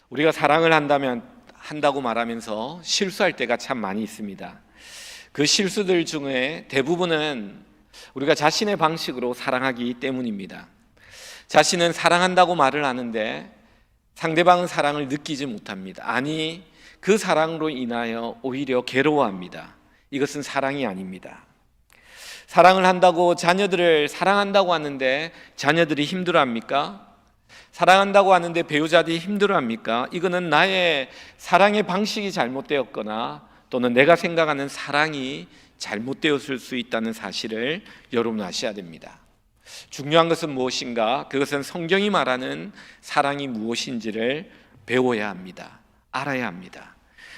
우리가 사랑을 한다고 말하면서 실수할 때가 참 많이 있습니다. 그 실수들 중에 대부분은 우리가 자신의 방식으로 사랑하기 때문입니다. 자신은 사랑한다고 말을 하는데 상대방은 사랑을 느끼지 못합니다. 아니, 그 사랑으로 인하여 오히려 괴로워합니다. 이것은 사랑이 아닙니다. 사랑을 한다고 자녀들을 사랑한다고 하는데 자녀들이 힘들어합니까? 사랑한다고 하는데 배우자들이 힘들어합니까? 이거는 나의 사랑의 방식이 잘못되었거나 또는 내가 생각하는 사랑이 잘못되었을 수 있다는 사실을 여러분 아셔야 됩니다. 중요한 것은 무엇인가? 그것은 성경이 말하는 사랑이 무엇인지를 배워야 합니다. 알아야 합니다.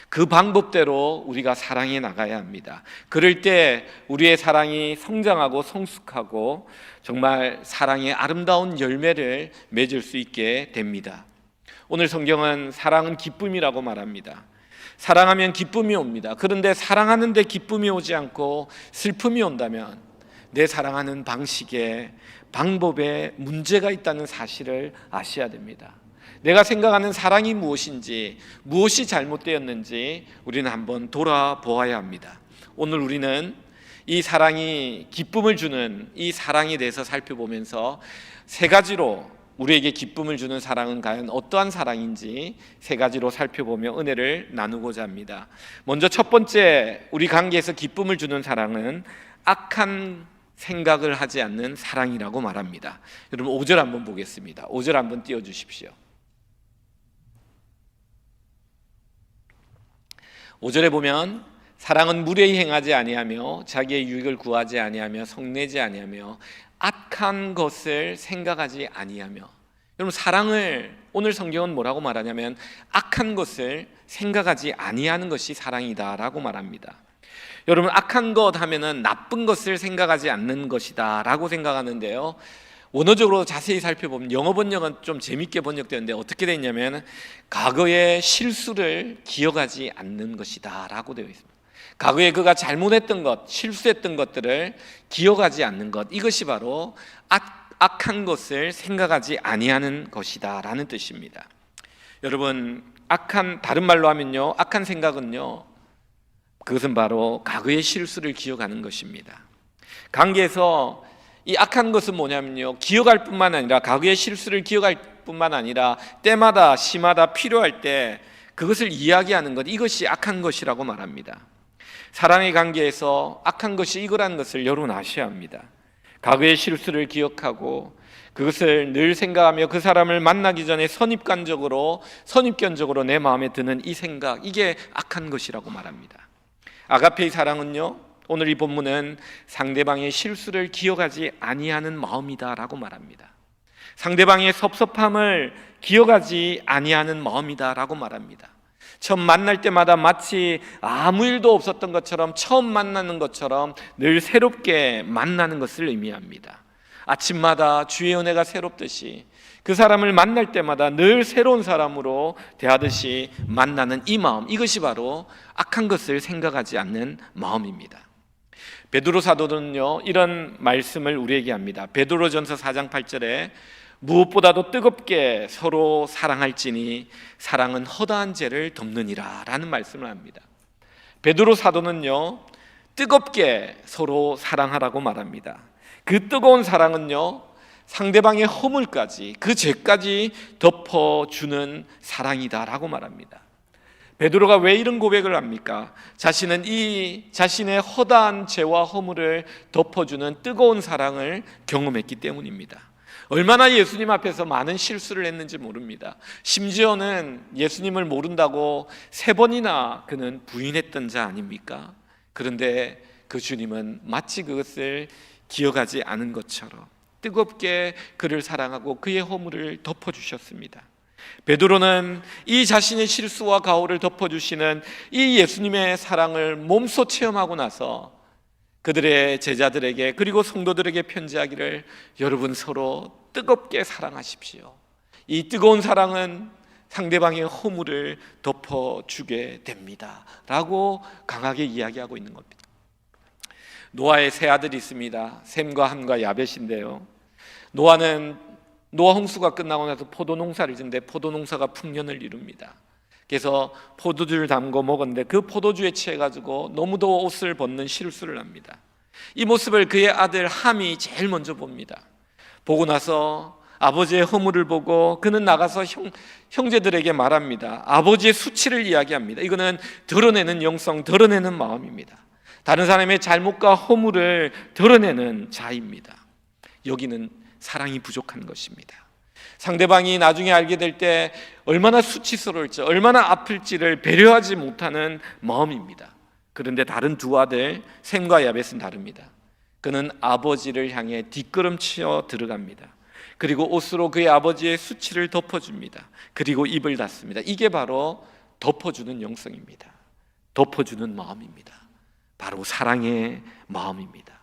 그 방법대로 우리가 사랑해 나가야 합니다. 그럴 때 우리의 사랑이 성장하고 성숙하고 정말 사랑의 아름다운 열매를 맺을 수 있게 됩니다. 오늘 성경은 사랑은 기쁨이라고 말합니다. 사랑하면 기쁨이 옵니다. 그런데 사랑하는데 기쁨이 오지 않고 슬픔이 온다면 내 사랑하는 방식에, 방법에 문제가 있다는 사실을 아셔야 됩니다. 내가 생각하는 사랑이 무엇인지, 무엇이 잘못되었는지 우리는 한번 돌아보아야 합니다. 오늘 우리는 이 사랑이 기쁨을 주는 이 사랑에 대해서 살펴보면서 세 가지로 우리에게 기쁨을 주는 사랑은 과연 어떠한 사랑인지 세 가지로 살펴보며 은혜를 나누고자 합니다. 먼저 첫 번째, 우리 관계에서 기쁨을 주는 사랑은 악한 생각을 하지 않는 사랑이라고 말합니다. 여러분 5절 한번 보겠습니다. 5절 한번 띄워주십시오. 5절에 보면 사랑은 무례히 행하지 아니하며 자기의 유익을 구하지 아니하며 성내지 아니하며 악한 것을 생각하지 아니하며. 여러분 사랑을 오늘 성경은 뭐라고 말하냐면 악한 것을 생각하지 아니하는 것이 사랑이다라고 말합니다. 여러분 악한 것 하면은 나쁜 것을 생각하지 않는 것이다 라고 생각하는데요, 원어적으로 자세히 살펴보면 영어 번역은 좀 재밌게 번역되는데 어떻게 되어 있냐면 과거의 실수를 기억하지 않는 것이다 라고 되어 있습니다. 과거에 그가 잘못했던 것, 실수했던 것들을 기억하지 않는 것, 이것이 바로 악한 것을 생각하지 아니하는 것이다 라는 뜻입니다. 여러분 다른 말로 하면요, 악한 생각은요, 그것은 바로 과거의 실수를 기억하는 것입니다. 관계에서 이 악한 것은 뭐냐면요, 기억할 뿐만 아니라 과거의 실수를 기억할 뿐만 아니라 때마다 시마다 필요할 때 그것을 이야기하는 것, 이것이 악한 것이라고 말합니다. 사랑의 관계에서 악한 것이 이거라는 것을 여러분 아셔야 합니다. 과거의 실수를 기억하고 그것을 늘 생각하며 그 사람을 만나기 전에 선입견적으로 내 마음에 드는 이 생각, 이게 악한 것이라고 말합니다. 아가페의 사랑은요, 오늘 이 본문은 상대방의 실수를 기억하지 아니하는 마음이다라고 말합니다. 상대방의 섭섭함을 기억하지 아니하는 마음이다라고 말합니다. 처음 만날 때마다 마치 아무 일도 없었던 것처럼, 처음 만나는 것처럼 늘 새롭게 만나는 것을 의미합니다. 아침마다 주의 은혜가 새롭듯이 그 사람을 만날 때마다 늘 새로운 사람으로 대하듯이 만나는 이 마음, 이것이 바로 악한 것을 생각하지 않는 마음입니다. 베드로 사도는요, 이런 말씀을 우리에게 합니다. 베드로전서 4장 8절에 무엇보다도 뜨겁게 서로 사랑할지니 사랑은 허다한 죄를 덮느니라 라는 말씀을 합니다. 베드로 사도는요, 뜨겁게 서로 사랑하라고 말합니다. 그 뜨거운 사랑은요, 상대방의 허물까지, 그 죄까지 덮어주는 사랑이다라고 말합니다. 베드로가 왜 이런 고백을 합니까? 자신은 이 자신의 허다한 죄와 허물을 덮어주는 뜨거운 사랑을 경험했기 때문입니다. 얼마나 예수님 앞에서 많은 실수를 했는지 모릅니다. 심지어는 예수님을 모른다고 3번이나 그는 부인했던 자 아닙니까? 그런데 그 주님은 마치 그것을 기억하지 않은 것처럼 뜨겁게 그를 사랑하고 그의 허물을 덮어주셨습니다. 베드로는 이 자신의 실수와 가오를 덮어주시는 이 예수님의 사랑을 몸소 체험하고 나서 그들의 제자들에게 그리고 성도들에게 편지하기를, 여러분 서로 뜨겁게 사랑하십시오. 이 뜨거운 사랑은 상대방의 허물을 덮어주게 됩니다 라고 강하게 이야기하고 있는 겁니다. 노아의 세 아들이 있습니다. 셈과 함과 야벳인데요, 노아는 노아 홍수가 끝나고 나서 포도 농사를 짓는데 포도 농사가 풍년을 이룹니다. 그래서 포도주를 담고 먹었는데 그 포도주에 취해가지고 너무도 옷을 벗는 실수를 합니다. 이 모습을 그의 아들 함이 제일 먼저 봅니다. 보고 나서 아버지의 허물을 보고 그는 나가서 형제들에게 말합니다. 아버지의 수치를 이야기합니다. 이거는 드러내는 영성, 드러내는 마음입니다. 다른 사람의 잘못과 허물을 드러내는 자입니다. 여기는 사랑이 부족한 것입니다. 상대방이 나중에 알게 될 때 얼마나 수치스러울지, 얼마나 아플지를 배려하지 못하는 마음입니다. 그런데 다른 두 아들 셈과 야벳은 다릅니다. 그는 아버지를 향해 뒷걸음치어 들어갑니다. 그리고 옷으로 그의 아버지의 수치를 덮어줍니다. 그리고 입을 닫습니다. 이게 바로 덮어주는 영성입니다. 덮어주는 마음입니다. 바로 사랑의 마음입니다.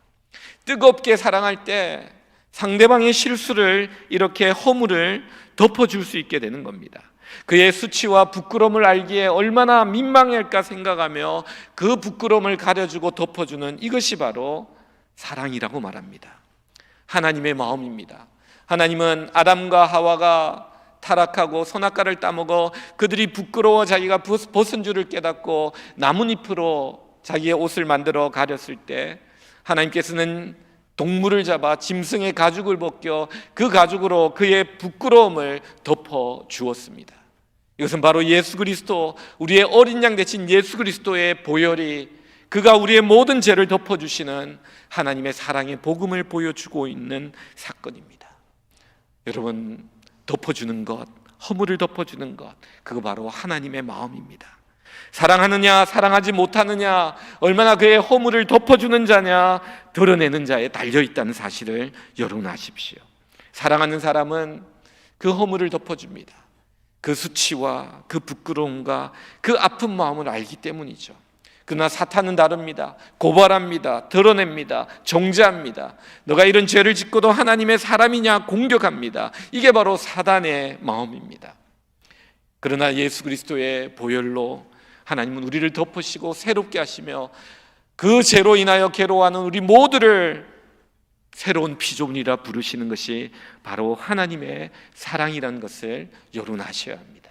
뜨겁게 사랑할 때 상대방의 실수를, 이렇게 허물을 덮어줄 수 있게 되는 겁니다. 그의 수치와 부끄러움을 알기에 얼마나 민망할까 생각하며 그 부끄러움을 가려주고 덮어주는 이것이 바로 사랑이라고 말합니다. 하나님의 마음입니다. 하나님은 아담과 하와가 타락하고 선악과를 따먹어 그들이 부끄러워 자기가 벗은 줄을 깨닫고 나뭇잎으로 자기의 옷을 만들어 가렸을 때 하나님께서는 동물을 잡아 짐승의 가죽을 벗겨 그 가죽으로 그의 부끄러움을 덮어 주었습니다. 이것은 바로 예수 그리스도, 우리의 어린 양 대신 예수 그리스도의 보혈이, 그가 우리의 모든 죄를 덮어주시는 하나님의 사랑의 복음을 보여주고 있는 사건입니다. 여러분, 덮어주는 것, 허물을 덮어주는 것, 그거 바로 하나님의 마음입니다. 사랑하느냐 사랑하지 못하느냐, 얼마나 그의 허물을 덮어주는 자냐 드러내는 자에 달려있다는 사실을 여러분 아십시오. 사랑하는 사람은 그 허물을 덮어줍니다. 그 수치와 그 부끄러움과 그 아픈 마음을 알기 때문이죠. 그러나 사탄은 다릅니다. 고발합니다. 드러냅니다. 정죄합니다. 너가 이런 죄를 짓고도 하나님의 사람이냐 공격합니다. 이게 바로 사단의 마음입니다. 그러나 예수 그리스도의 보혈로 하나님은 우리를 덮으시고 새롭게 하시며 그 죄로 인하여 괴로워하는 우리 모두를 새로운 피조물이라 부르시는 것이 바로 하나님의 사랑이라는 것을 여러분 아셔야 합니다.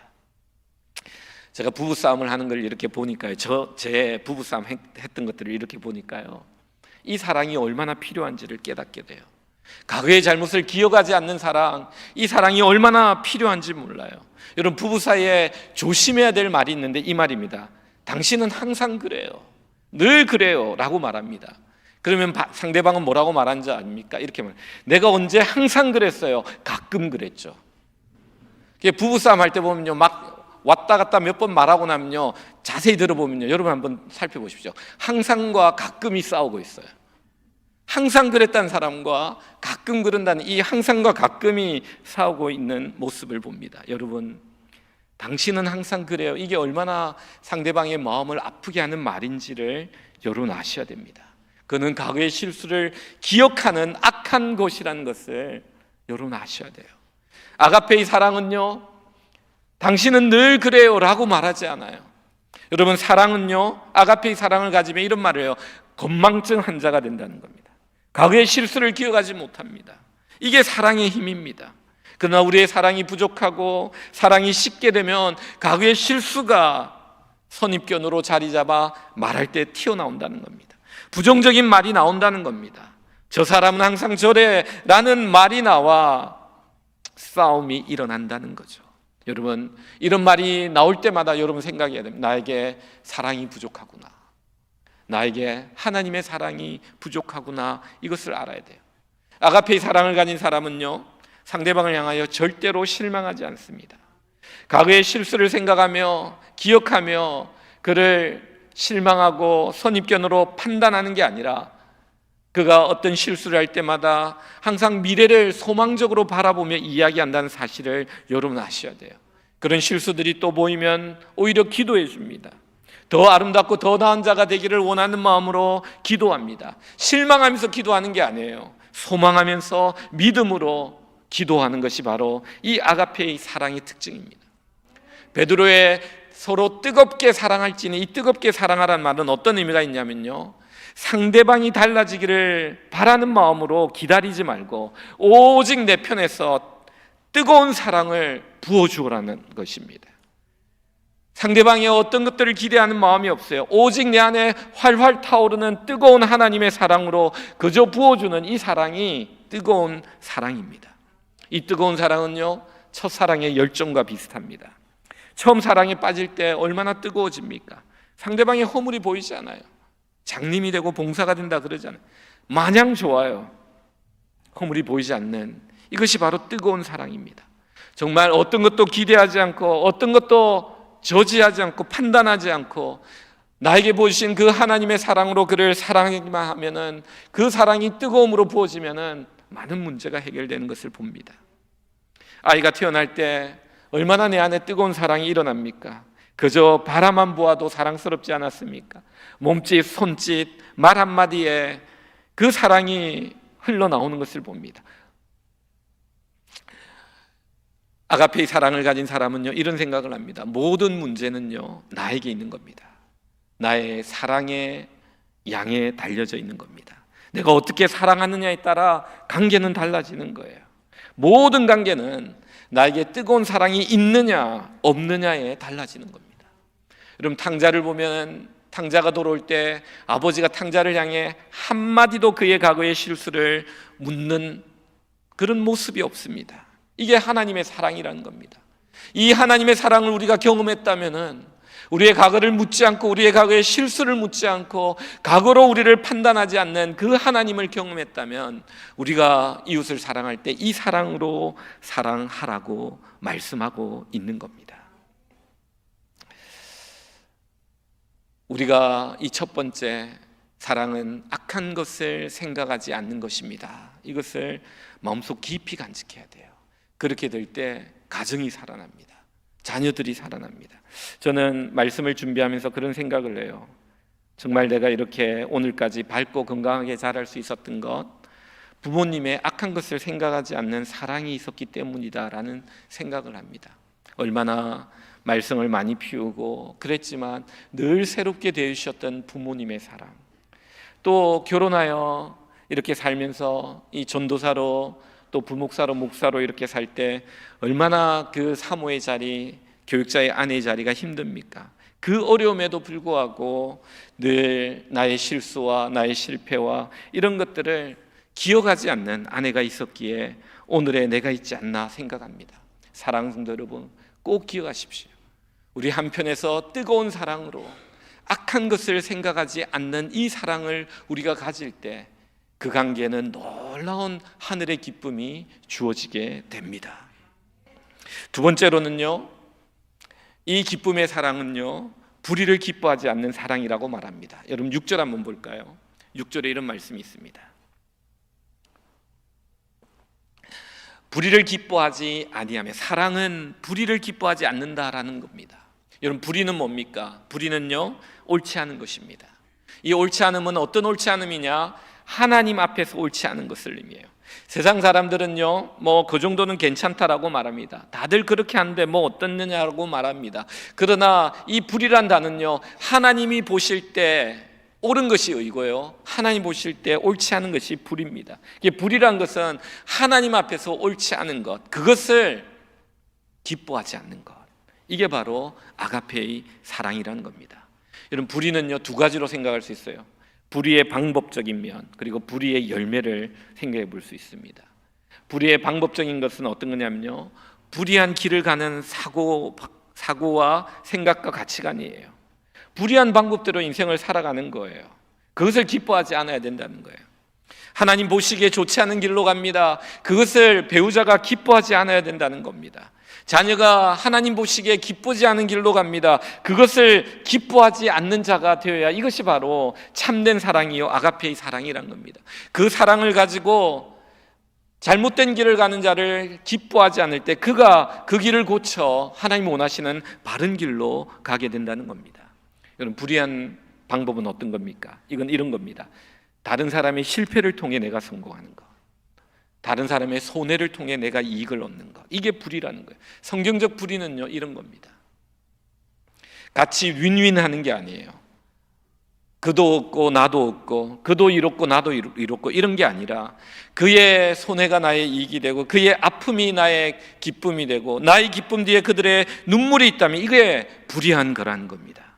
제가 부부싸움을 하는 걸 이렇게 보니까요, 제 부부싸움 했던 것들을 이렇게 보니까요, 이 사랑이 얼마나 필요한지를 깨닫게 돼요. 과거의 잘못을 기억하지 않는 사랑, 이 사랑이 얼마나 필요한지 몰라요. 여러분, 부부 사이에 조심해야 될 말이 있는데 이 말입니다. 당신은 항상 그래요, 늘 그래요 라고 말합니다. 그러면 상대방은 뭐라고 말한 줄 아닙니까? 이렇게 말, 내가 언제 항상 그랬어요? 가끔 그랬죠. 부부싸움 할 때 보면요, 막 왔다 갔다 몇 번 말하고 나면요, 자세히 들어보면요, 여러분 한번 살펴보십시오. 항상과 가끔이 싸우고 있어요. 항상 그랬다는 사람과 가끔 그런다는 이 항상과 가끔이 싸우고 있는 모습을 봅니다. 여러분, 당신은 항상 그래요, 이게 얼마나 상대방의 마음을 아프게 하는 말인지를 여러분 아셔야 됩니다. 그는 과거의 실수를 기억하는 악한 것이라는 것을 여러분 아셔야 돼요. 아가페의 사랑은요, 당신은 늘 그래요 라고 말하지 않아요. 여러분, 사랑은요, 아가페의 사랑을 가지면 이런 말을 해요. 건망증 환자가 된다는 겁니다. 과거의 실수를 기억하지 못합니다. 이게 사랑의 힘입니다. 그러나 우리의 사랑이 부족하고 사랑이 식게 되면 과거의 실수가 선입견으로 자리 잡아 말할 때 튀어나온다는 겁니다. 부정적인 말이 나온다는 겁니다. 저 사람은 항상 저래 라는 말이 나와 싸움이 일어난다는 거죠. 여러분, 이런 말이 나올 때마다 여러분 생각해야 됩니다. 나에게 사랑이 부족하구나, 나에게 하나님의 사랑이 부족하구나, 이것을 알아야 돼요. 아가페의 사랑을 가진 사람은요, 상대방을 향하여 절대로 실망하지 않습니다. 과거의 실수를 생각하며 기억하며 그를 실망하고 선입견으로 판단하는 게 아니라 그가 어떤 실수를 할 때마다 항상 미래를 소망적으로 바라보며 이야기한다는 사실을 여러분 아셔야 돼요. 그런 실수들이 또 보이면 오히려 기도해 줍니다. 더 아름답고 더 나은 자가 되기를 원하는 마음으로 기도합니다. 실망하면서 기도하는 게 아니에요. 소망하면서 믿음으로 기도하는 것이 바로 이 아가페의 사랑의 특징입니다. 베드로의 서로 뜨겁게 사랑할지니, 이 뜨겁게 사랑하라는 말은 어떤 의미가 있냐면요, 상대방이 달라지기를 바라는 마음으로 기다리지 말고 오직 내 편에서 뜨거운 사랑을 부어주라는 것입니다. 상대방의 어떤 것들을 기대하는 마음이 없어요. 오직 내 안에 활활 타오르는 뜨거운 하나님의 사랑으로 그저 부어주는 이 사랑이 뜨거운 사랑입니다. 이 뜨거운 사랑은요, 첫사랑의 열정과 비슷합니다. 처음 사랑에 빠질 때 얼마나 뜨거워집니까? 상대방의 허물이 보이지 않아요. 장님이 되고 봉사가 된다 그러잖아요. 마냥 좋아요. 허물이 보이지 않는 이것이 바로 뜨거운 사랑입니다. 정말 어떤 것도 기대하지 않고 어떤 것도 저지하지 않고 판단하지 않고 나에게 보여주신 그 하나님의 사랑으로 그를 사랑하기만 하면은 그 사랑이 뜨거움으로 부어지면은 많은 문제가 해결되는 것을 봅니다. 아이가 태어날 때 얼마나 내 안에 뜨거운 사랑이 일어납니까? 그저 바라만 보아도 사랑스럽지 않았습니까? 몸짓, 손짓, 말 한마디에 그 사랑이 흘러나오는 것을 봅니다. 아가페의 사랑을 가진 사람은요, 이런 생각을 합니다. 모든 문제는요, 나에게 있는 겁니다. 나의 사랑의 양에 달려져 있는 겁니다. 내가 어떻게 사랑하느냐에 따라 관계는 달라지는 거예요. 모든 관계는 나에게 뜨거운 사랑이 있느냐 없느냐에 달라지는 겁니다. 여러분, 탕자를 보면 탕자가 돌아올 때 아버지가 탕자를 향해 한마디도 그의 과거의 실수를 묻는 그런 모습이 없습니다. 이게 하나님의 사랑이라는 겁니다. 이 하나님의 사랑을 우리가 경험했다면은 우리의 과거를 묻지 않고 우리의 과거의 실수를 묻지 않고 과거로 우리를 판단하지 않는 그 하나님을 경험했다면 우리가 이웃을 사랑할 때 이 사랑으로 사랑하라고 말씀하고 있는 겁니다. 우리가 이 첫 번째 사랑은 악한 것을 생각하지 않는 것입니다. 이것을 마음속 깊이 간직해야 돼요. 그렇게 될 때 가정이 살아납니다. 자녀들이 살아납니다. 저는 말씀을 준비하면서 그런 생각을 해요. 정말 내가 이렇게 오늘까지 밝고 건강하게 자랄 수 있었던 것, 부모님의 악한 것을 생각하지 않는 사랑이 있었기 때문이다라는 생각을 합니다. 얼마나 말썽을 많이 피우고 그랬지만 늘 새롭게 대해주셨던 부모님의 사랑, 또 결혼하여 이렇게 살면서 이 전도사로 또 부목사로 목사로 이렇게 살 때 얼마나 그 사모의 자리, 교육자의 아내의 자리가 힘듭니까? 그 어려움에도 불구하고 늘 나의 실수와 나의 실패와 이런 것들을 기억하지 않는 아내가 있었기에 오늘의 내가 있지 않나 생각합니다. 사랑하는 성도 여러분, 꼭 기억하십시오. 우리 한편에서 뜨거운 사랑으로 악한 것을 생각하지 않는 이 사랑을 우리가 가질 때 그 관계는 놀라운 하늘의 기쁨이 주어지게 됩니다. 두 번째로는요, 이 기쁨의 사랑은요, 불의를 기뻐하지 않는 사랑이라고 말합니다. 여러분 6절 한번 볼까요? 6절에 이런 말씀이 있습니다. 불의를 기뻐하지 아니하며, 사랑은 불의를 기뻐하지 않는다라는 겁니다. 여러분, 불의는 뭡니까? 불의는요, 옳지 않은 것입니다. 이 옳지 않음은 어떤 옳지 않음이냐? 하나님 앞에서 옳지 않은 것을 의미해요. 세상 사람들은요, 그 정도는 괜찮다라고 말합니다. 다들 그렇게 하는데 어떻느냐라고 말합니다. 그러나 이 불이란 단어는요, 하나님이 보실 때 옳은 것이 의고요, 하나님 보실 때 옳지 않은 것이 불입니다. 이게 불이란 것은 하나님 앞에서 옳지 않은 것, 그것을 기뻐하지 않는 것, 이게 바로 아가페의 사랑이라는 겁니다. 여러분, 불의는요, 두 가지로 생각할 수 있어요. 불의의 방법적인 면, 그리고 불의의 열매를 생각해 볼 수 있습니다. 불의의 방법적인 것은 어떤 거냐면요, 불의한 길을 가는 사고와 생각과 가치관이에요. 불의한 방법대로 인생을 살아가는 거예요. 그것을 기뻐하지 않아야 된다는 거예요. 하나님 보시기에 좋지 않은 길로 갑니다. 그것을 배우자가 기뻐하지 않아야 된다는 겁니다. 자녀가 하나님 보시기에 기쁘지 않은 길로 갑니다. 그것을 기뻐하지 않는 자가 되어야, 이것이 바로 참된 사랑이요, 아가페의 사랑이란 겁니다. 그 사랑을 가지고 잘못된 길을 가는 자를 기뻐하지 않을 때 그가 그 길을 고쳐 하나님 원하시는 바른 길로 가게 된다는 겁니다. 여러분, 불의한 방법은 어떤 겁니까? 이건 이런 겁니다. 다른 사람의 실패를 통해 내가 성공하는 것, 다른 사람의 손해를 통해 내가 이익을 얻는 것, 이게 불의라는 거예요. 성경적 불의는요, 이런 겁니다. 같이 윈윈하는 게 아니에요. 그도 얻고 나도 얻고, 그도 이롭고 나도 이롭고, 이런 게 아니라 그의 손해가 나의 이익이 되고 그의 아픔이 나의 기쁨이 되고 나의 기쁨 뒤에 그들의 눈물이 있다면 이게 불의한 거라는 겁니다.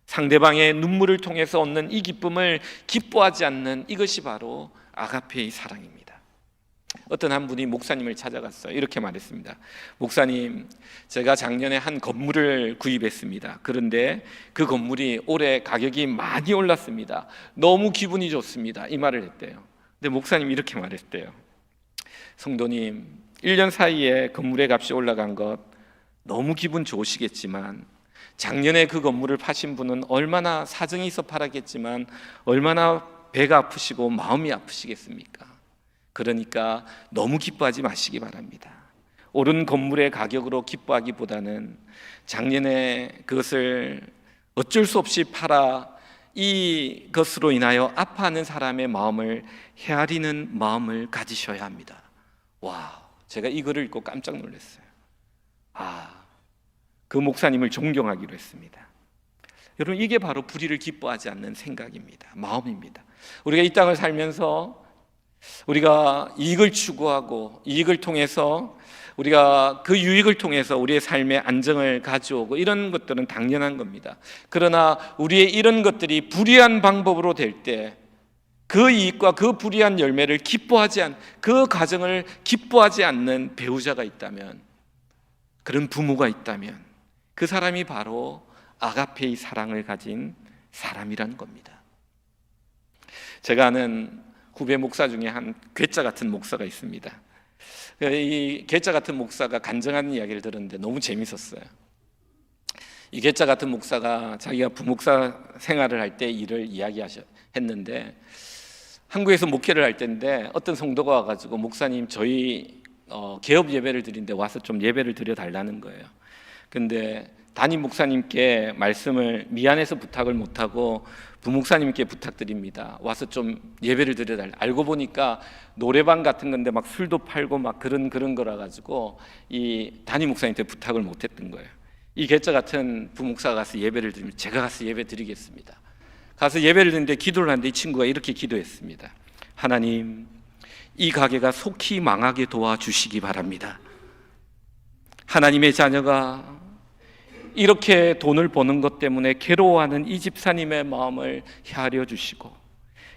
상대방의 눈물을 통해서 얻는 이 기쁨을 기뻐하지 않는 이것이 바로 아가페의 사랑입니다. 어떤 한 분이 목사님을 찾아갔어요. 이렇게 말했습니다. 목사님, 제가 작년에 한 건물을 구입했습니다. 그런데 그 건물이 올해 가격이 많이 올랐습니다. 너무 기분이 좋습니다. 이 말을 했대요. 근데 목사님이 이렇게 말했대요. 성도님, 1년 사이에 건물의 값이 올라간 것 너무 기분 좋으시겠지만 작년에 그 건물을 파신 분은 얼마나 사정이 있어 팔았겠지만 얼마나 배가 아프시고 마음이 아프시겠습니까? 그러니까 너무 기뻐하지 마시기 바랍니다. 오른 건물의 가격으로 기뻐하기보다는 작년에 그것을 어쩔 수 없이 팔아 이것으로 인하여 아파하는 사람의 마음을 헤아리는 마음을 가지셔야 합니다. 와, 제가 이 글을 읽고 깜짝 놀랐어요. 그 목사님을 존경하기로 했습니다. 여러분, 이게 바로 불의를 기뻐하지 않는 생각입니다. 마음입니다. 우리가 이 땅을 살면서 우리가 이익을 추구하고 이익을 통해서 우리가 그 유익을 통해서 우리의 삶의 안정을 가져오고 이런 것들은 당연한 겁니다. 그러나 우리의 이런 것들이 불의한 방법으로 될 때 그 이익과 그 불의한 열매를 기뻐하지 않는, 그 가정을 기뻐하지 않는 배우자가 있다면, 그런 부모가 있다면 그 사람이 바로 아가페의 사랑을 가진 사람이라는 겁니다. 제가 아는 후배 목사 중에 한 괴짜 같은 목사가 있습니다. 이 괴짜 같은 목사가 간증하는 이야기를 들었는데 너무 재밌었어요. 이 괴짜 같은 목사가 자기가 부목사 생활을 할 때 일을 이야기했는데, 한국에서 목회를 할 때인데 어떤 성도가 와가지고 목사님, 저희 개업 예배를 드리는데 와서 좀 예배를 드려달라는 거예요. 근데 담임 목사님께 말씀을 미안해서 부탁을 못하고 부목사님께 부탁드립니다. 와서 좀 예배를 드려달라. 알고 보니까 노래방 같은 건데 막 술도 팔고 막 그런 거라 가지고 이 담임 목사님한테 부탁을 못했던 거예요. 이 괴짜 같은 부목사가 가서 예배를 드리면 제가 가서 예배 드리겠습니다. 가서 예배를 드리는데 기도를 하는데 이 친구가 이렇게 기도했습니다. 하나님, 이 가게가 속히 망하게 도와주시기 바랍니다. 하나님의 자녀가 이렇게 돈을 버는 것 때문에 괴로워하는 이 집사님의 마음을 헤아려 주시고,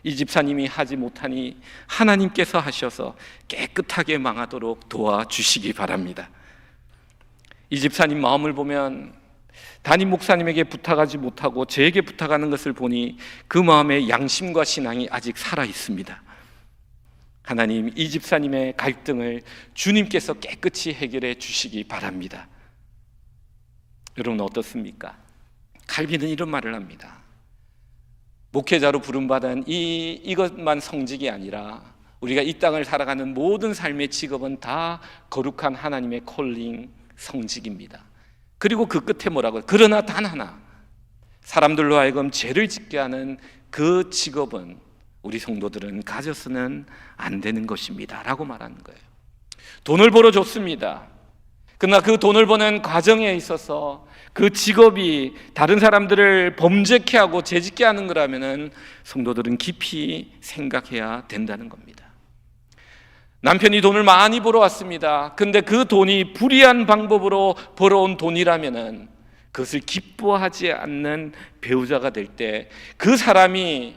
이 집사님이 하지 못하니 하나님께서 하셔서 깨끗하게 망하도록 도와주시기 바랍니다. 이 집사님 마음을 보면 담임 목사님에게 부탁하지 못하고 저에게 부탁하는 것을 보니 그 마음에 양심과 신앙이 아직 살아 있습니다. 하나님, 이 집사님의 갈등을 주님께서 깨끗이 해결해 주시기 바랍니다. 여러분 어떻습니까? 칼빈은 이런 말을 합니다. 목회자로 부름받은 이것만 성직이 아니라 우리가 이 땅을 살아가는 모든 삶의 직업은 다 거룩한 하나님의 콜링, 성직입니다. 그리고 그 끝에 뭐라고요? 그러나 단 하나, 사람들로 하여금 죄를 짓게 하는 그 직업은 우리 성도들은 가져서는 안 되는 것입니다 라고 말하는 거예요. 돈을 벌어줬습니다. 그러나 그 돈을 버는 과정에 있어서 그 직업이 다른 사람들을 범죄케 하고 죄짓게 하는 거라면 성도들은 깊이 생각해야 된다는 겁니다. 남편이 돈을 많이 벌어왔습니다. 근데 그 돈이 불의한 방법으로 벌어온 돈이라면 그것을 기뻐하지 않는 배우자가 될 때 그 사람이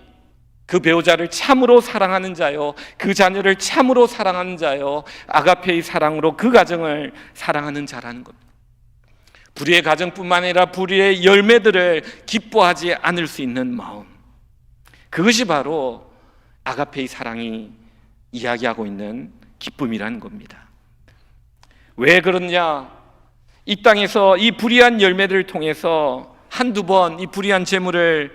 그 배우자를 참으로 사랑하는 자요, 그 자녀를 참으로 사랑하는 자요, 아가페의 사랑으로 그 가정을 사랑하는 자라는 겁니다. 불의의 가정뿐만 아니라 불의의 열매들을 기뻐하지 않을 수 있는 마음, 그것이 바로 아가페의 사랑이 이야기하고 있는 기쁨이라는 겁니다. 왜 그러냐? 이 땅에서 이 불의한 열매들을 통해서 한두 번 이 불의한 재물을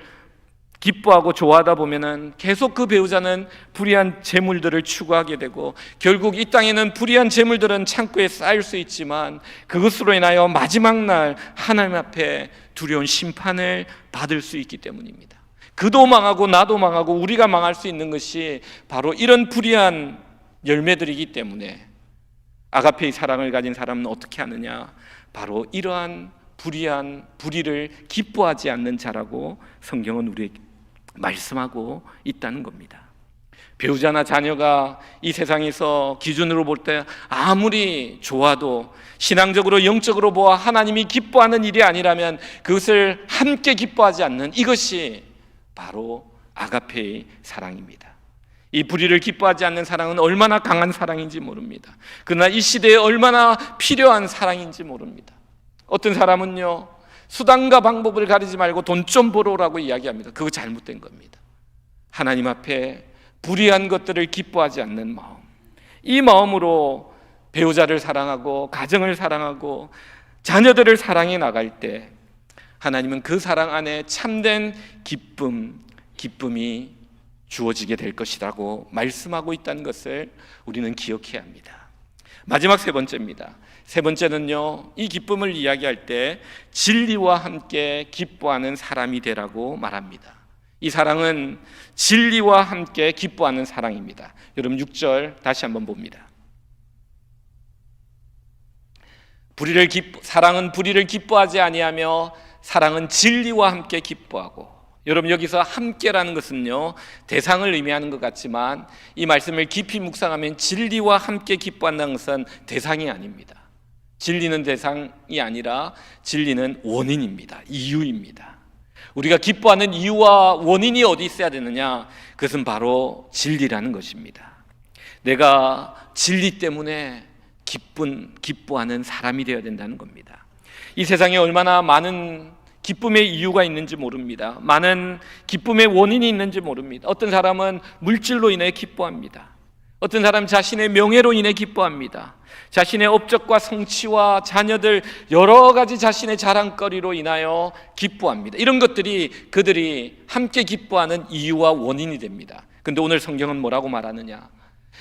기뻐하고 좋아하다 보면은 계속 그 배우자는 불의한 재물들을 추구하게 되고, 결국 이 땅에는 불의한 재물들은 창고에 쌓일 수 있지만 그것으로 인하여 마지막 날 하나님 앞에 두려운 심판을 받을 수 있기 때문입니다. 그도 망하고 나도 망하고 우리가 망할 수 있는 것이 바로 이런 불의한 열매들이기 때문에 아가페의 사랑을 가진 사람은 어떻게 하느냐? 바로 이러한 불의를 기뻐하지 않는 자라고 성경은 말씀하고 있다는 겁니다. 배우자나 자녀가 이 세상에서 기준으로 볼 때 아무리 좋아도 신앙적으로 영적으로 보아 하나님이 기뻐하는 일이 아니라면 그것을 함께 기뻐하지 않는 이것이 바로 아가페의 사랑입니다. 이 불의를 기뻐하지 않는 사랑은 얼마나 강한 사랑인지 모릅니다. 그러나 이 시대에 얼마나 필요한 사랑인지 모릅니다. 어떤 사람은요, 수단과 방법을 가리지 말고 돈 좀 벌어라고 이야기합니다. 그거 잘못된 겁니다. 하나님 앞에 불의한 것들을 기뻐하지 않는 마음, 이 마음으로 배우자를 사랑하고 가정을 사랑하고 자녀들을 사랑해 나갈 때 하나님은 그 사랑 안에 참된 기쁨이 주어지게 될 것이라고 말씀하고 있다는 것을 우리는 기억해야 합니다. 마지막 세 번째입니다. 세 번째는요, 이 기쁨을 이야기할 때 진리와 함께 기뻐하는 사람이 되라고 말합니다. 이 사랑은 진리와 함께 기뻐하는 사랑입니다. 여러분 6절 다시 한번 봅니다. 사랑은 불의를 기뻐하지 아니하며 사랑은 진리와 함께 기뻐하고. 여러분 여기서 함께라는 것은요, 대상을 의미하는 것 같지만 이 말씀을 깊이 묵상하면 진리와 함께 기뻐한다는 것은 대상이 아닙니다. 진리는 대상이 아니라 진리는 원인입니다. 이유입니다. 우리가 기뻐하는 이유와 원인이 어디 있어야 되느냐? 그것은 바로 진리라는 것입니다. 내가 진리 때문에 기뻐하는 사람이 되어야 된다는 겁니다. 이 세상에 얼마나 많은 기쁨의 이유가 있는지 모릅니다. 많은 기쁨의 원인이 있는지 모릅니다. 어떤 사람은 물질로 인해 기뻐합니다. 어떤 사람 자신의 명예로 인해 기뻐합니다. 자신의 업적과 성취와 자녀들 여러 가지 자신의 자랑거리로 인하여 기뻐합니다. 이런 것들이 그들이 함께 기뻐하는 이유와 원인이 됩니다. 그런데 오늘 성경은 뭐라고 말하느냐?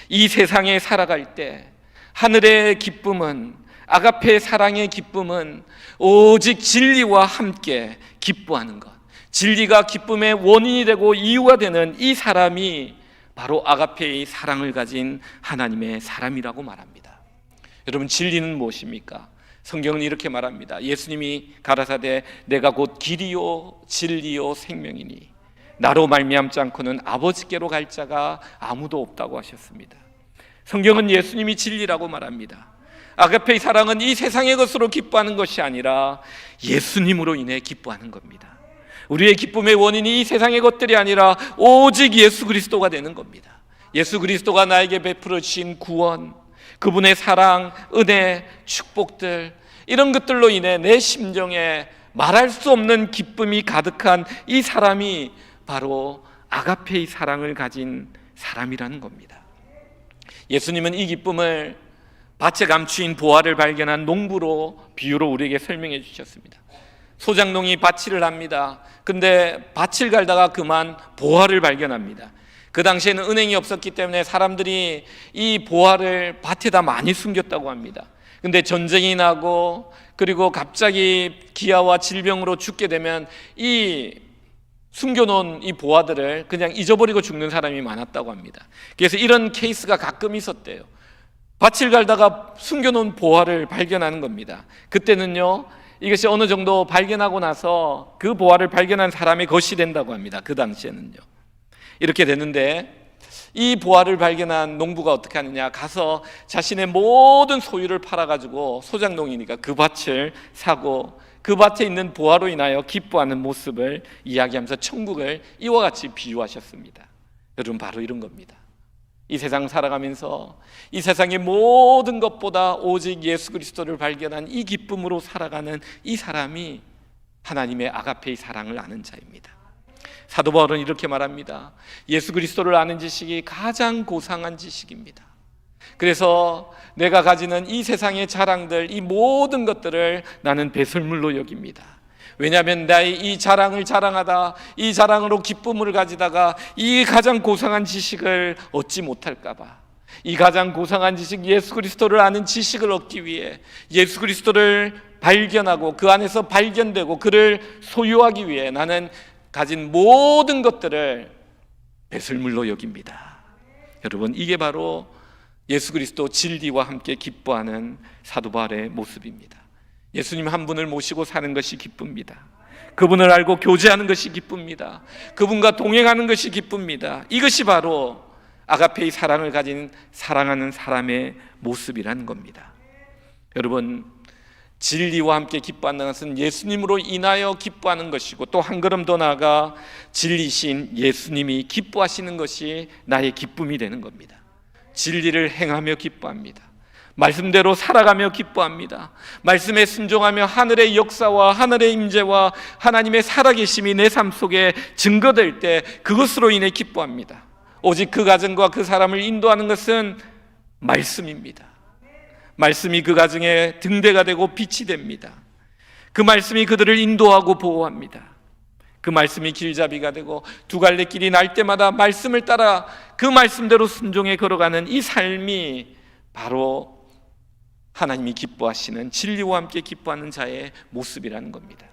이 세상에 살아갈 때 하늘의 기쁨은, 아가페 사랑의 기쁨은 오직 진리와 함께 기뻐하는 것, 진리가 기쁨의 원인이 되고 이유가 되는 이 사람이 바로 아가페의 사랑을 가진 하나님의 사람이라고 말합니다. 여러분 진리는 무엇입니까? 성경은 이렇게 말합니다. 예수님이 가라사대 내가 곧 길이요 진리요 생명이니 나로 말미암지 않고는 아버지께로 갈 자가 아무도 없다고 하셨습니다. 성경은 예수님이 진리라고 말합니다. 아가페의 사랑은 이 세상의 것으로 기뻐하는 것이 아니라 예수님으로 인해 기뻐하는 겁니다. 우리의 기쁨의 원인이 이 세상의 것들이 아니라 오직 예수 그리스도가 되는 겁니다. 예수 그리스도가 나에게 베풀어 주신 구원, 그분의 사랑, 은혜, 축복들, 이런 것들로 인해 내 심정에 말할 수 없는 기쁨이 가득한 이 사람이 바로 아가페의 사랑을 가진 사람이라는 겁니다. 예수님은 이 기쁨을 밭에 감추인 보화를 발견한 농부로 비유로 우리에게 설명해 주셨습니다. 소장농이 밭일을 합니다. 근데 밭을 갈다가 그만 보화를 발견합니다. 그 당시에는 은행이 없었기 때문에 사람들이 이 보화를 밭에다 많이 숨겼다고 합니다. 근데 전쟁이 나고 그리고 갑자기 기아와 질병으로 죽게 되면 이 숨겨놓은 이 보화들을 그냥 잊어버리고 죽는 사람이 많았다고 합니다. 그래서 이런 케이스가 가끔 있었대요. 밭을 갈다가 숨겨놓은 보화를 발견하는 겁니다. 그때는요, 이것이 어느 정도 발견하고 나서 그 보화를 발견한 사람의 것이 된다고 합니다. 그 당시에는요. 이렇게 되는데 이 보화를 발견한 농부가 어떻게 하느냐? 가서 자신의 모든 소유를 팔아가지고, 소장농이니까 그 밭을 사고 그 밭에 있는 보화로 인하여 기뻐하는 모습을 이야기하면서 천국을 이와 같이 비유하셨습니다. 여러분 바로 이런 겁니다. 이 세상 살아가면서 이 세상의 모든 것보다 오직 예수 그리스도를 발견한 이 기쁨으로 살아가는 이 사람이 하나님의 아가페의 사랑을 아는 자입니다. 사도 바울은 이렇게 말합니다. 예수 그리스도를 아는 지식이 가장 고상한 지식입니다. 그래서 내가 가지는 이 세상의 자랑들, 이 모든 것들을 나는 배설물로 여깁니다. 왜냐하면 나의 이 자랑을 자랑하다, 이 자랑으로 기쁨을 가지다가 이 가장 고상한 지식을 얻지 못할까 봐, 이 가장 고상한 지식, 예수 그리스도를 아는 지식을 얻기 위해 예수 그리스도를 발견하고 그 안에서 발견되고 그를 소유하기 위해 나는 가진 모든 것들을 배설물로 여깁니다. 여러분 이게 바로 예수 그리스도 진리와 함께 기뻐하는 사도 바울의 모습입니다. 예수님 한 분을 모시고 사는 것이 기쁩니다. 그분을 알고 교제하는 것이 기쁩니다. 그분과 동행하는 것이 기쁩니다. 이것이 바로 아가페의 사랑을 가진 사랑하는 사람의 모습이라는 겁니다. 여러분, 진리와 함께 기뻐한다는 것은 예수님으로 인하여 기뻐하는 것이고, 또 한 걸음 더 나아가 진리신 예수님이 기뻐하시는 것이 나의 기쁨이 되는 겁니다. 진리를 행하며 기뻐합니다. 말씀대로 살아가며 기뻐합니다. 말씀에 순종하며 하늘의 역사와 하늘의 임재와 하나님의 살아계심이 내 삶 속에 증거될 때 그것으로 인해 기뻐합니다. 오직 그 가정과 그 사람을 인도하는 것은 말씀입니다. 말씀이 그 가정의 등대가 되고 빛이 됩니다. 그 말씀이 그들을 인도하고 보호합니다. 그 말씀이 길잡이가 되고 두 갈래 길이 날 때마다 말씀을 따라 그 말씀대로 순종해 걸어가는 이 삶이 바로 하나님이 기뻐하시는, 진리와 함께 기뻐하는 자의 모습이라는 겁니다.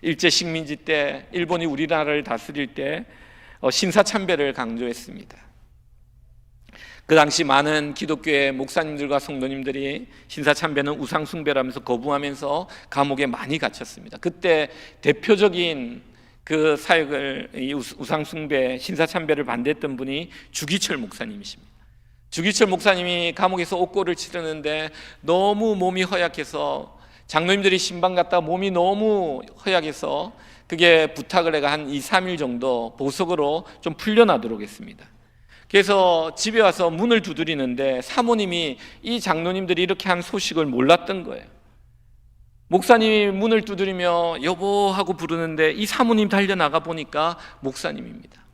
일제 식민지 때 일본이 우리나라를 다스릴 때 신사참배를 강조했습니다. 그 당시 많은 기독교의 목사님들과 성도님들이 신사참배는 우상숭배라면서 거부하면서 감옥에 많이 갇혔습니다. 그때 대표적인 그 사역을, 이 우상숭배, 신사참배를 반대했던 분이 주기철 목사님이십니다. 주기철 목사님이 감옥에서 옥고를 치르는데 너무 몸이 허약해서 장로님들이 신방 갔다가 몸이 너무 허약해서 그게 부탁을 해가 한 2, 3일 정도 보석으로 좀 풀려나도록 했습니다. 그래서 집에 와서 문을 두드리는데 사모님이 이 장로님들이 이렇게 한 소식을 몰랐던 거예요. 목사님이 문을 두드리며 여보 하고 부르는데 이 사모님 달려나가 보니까 목사님입니다.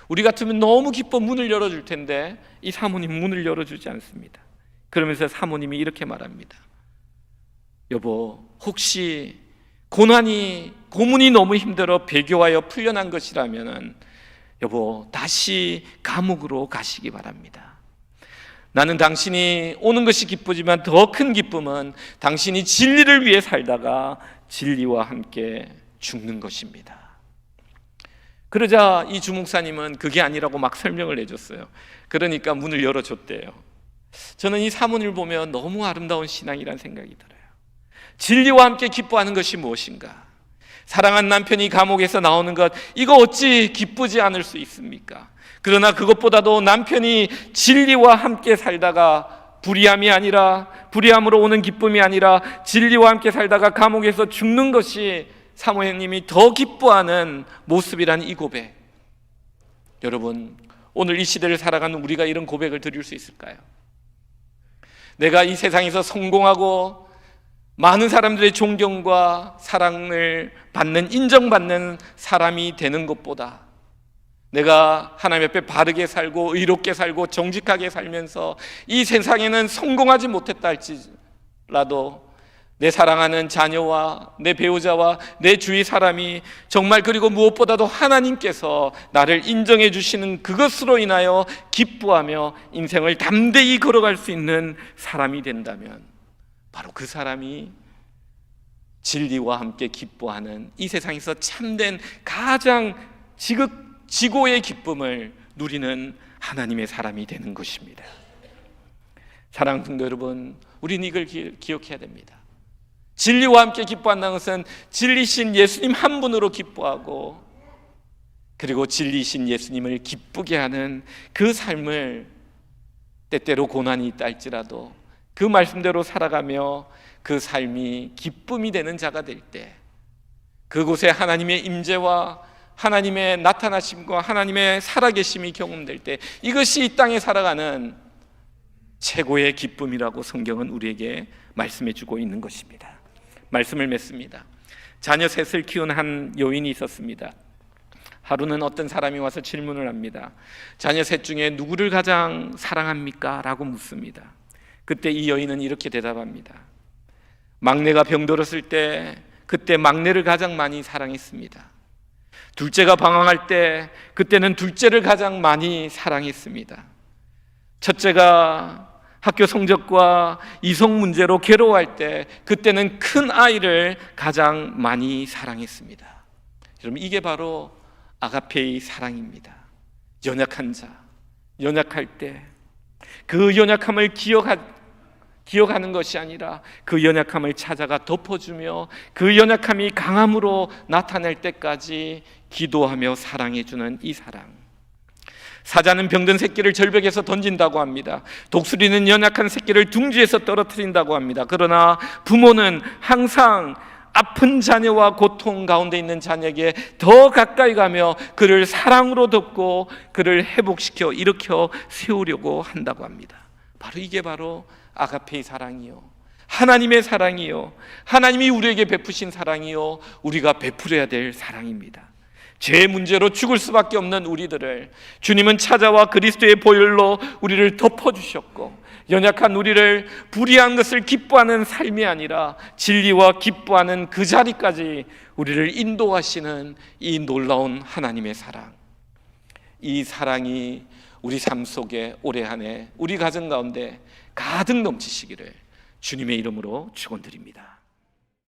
우리 같으면 너무 기뻐 문을 열어줄 텐데 이 사모님 문을 열어주지 않습니다. 그러면서 사모님이 이렇게 말합니다. 여보, 혹시 고문이 너무 힘들어 배교하여 풀려난 것이라면 여보, 다시 감옥으로 가시기 바랍니다. 나는 당신이 오는 것이 기쁘지만 더 큰 기쁨은 당신이 진리를 위해 살다가 진리와 함께 죽는 것입니다. 그러자 이 주목사님은 그게 아니라고 막 설명을 해줬어요. 그러니까 문을 열어줬대요. 저는 이 사모님을 보면 너무 아름다운 신앙이라는 생각이 들어요. 진리와 함께 기뻐하는 것이 무엇인가? 사랑한 남편이 감옥에서 나오는 것, 이거 어찌 기쁘지 않을 수 있습니까? 그러나 그것보다도 남편이 진리와 함께 살다가 불의함으로 오는 기쁨이 아니라 진리와 함께 살다가 감옥에서 죽는 것이 사모님이 더 기뻐하는 모습이라는 이 고백. 여러분, 오늘 이 시대를 살아가는 우리가 이런 고백을 드릴 수 있을까요? 내가 이 세상에서 성공하고 많은 사람들의 존경과 사랑을 받는, 인정받는 사람이 되는 것보다 내가 하나님 앞에 바르게 살고 의롭게 살고 정직하게 살면서 이 세상에는 성공하지 못했다 할지라도 내 사랑하는 자녀와 내 배우자와 내 주위 사람이 정말, 그리고 무엇보다도 하나님께서 나를 인정해 주시는 그것으로 인하여 기뻐하며 인생을 담대히 걸어갈 수 있는 사람이 된다면 바로 그 사람이 진리와 함께 기뻐하는, 이 세상에서 참된 가장 지고의 기쁨을 누리는 하나님의 사람이 되는 것입니다. 사랑하는 성도 여러분, 우리는 이걸 기억해야 됩니다. 진리와 함께 기뻐한다는 것은 진리신 예수님 한 분으로 기뻐하고, 그리고 진리신 예수님을 기쁘게 하는 그 삶을 때때로 고난이 있다 할지라도 그 말씀대로 살아가며 그 삶이 기쁨이 되는 자가 될 때, 그곳에 하나님의 임재와 하나님의 나타나심과 하나님의 살아계심이 경험될 때, 이것이 이 땅에 살아가는 최고의 기쁨이라고 성경은 우리에게 말씀해 주고 있는 것입니다. 말씀을 맺습니다. 자녀 셋을 키운 한 여인이 있었습니다. 하루는 어떤 사람이 와서 질문을 합니다. 자녀 셋 중에 누구를 가장 사랑합니까? 라고 묻습니다. 그때 이 여인은 이렇게 대답합니다. 막내가 병들었을 때 그때 막내를 가장 많이 사랑했습니다. 둘째가 방황할 때 그때는 둘째를 가장 많이 사랑했습니다. 첫째가 학교 성적과 이성 문제로 괴로워할 때 그때는 큰 아이를 가장 많이 사랑했습니다. 여러분, 이게 바로 아가페의 사랑입니다. 연약한 자, 연약할 때 그 연약함을 기억하는 것이 아니라 그 연약함을 찾아가 덮어주며 그 연약함이 강함으로 나타낼 때까지 기도하며 사랑해주는 이 사랑. 사자는 병든 새끼를 절벽에서 던진다고 합니다. 독수리는 연약한 새끼를 둥지에서 떨어뜨린다고 합니다. 그러나 부모는 항상 아픈 자녀와 고통 가운데 있는 자녀에게 더 가까이 가며 그를 사랑으로 덮고 그를 회복시켜 일으켜 세우려고 한다고 합니다. 바로 이게 바로 아가페의 사랑이요, 하나님의 사랑이요, 하나님이 우리에게 베푸신 사랑이요, 우리가 베풀어야 될 사랑입니다. 죄의 문제로 죽을 수밖에 없는 우리들을 주님은 찾아와 그리스도의 보혈로 우리를 덮어주셨고, 연약한 우리를 불의한 것을 기뻐하는 삶이 아니라 진리와 기뻐하는 그 자리까지 우리를 인도하시는 이 놀라운 하나님의 사랑, 이 사랑이 우리 삶 속에 올해 한 해 우리 가정 가운데 가득 넘치시기를 주님의 이름으로 축원드립니다.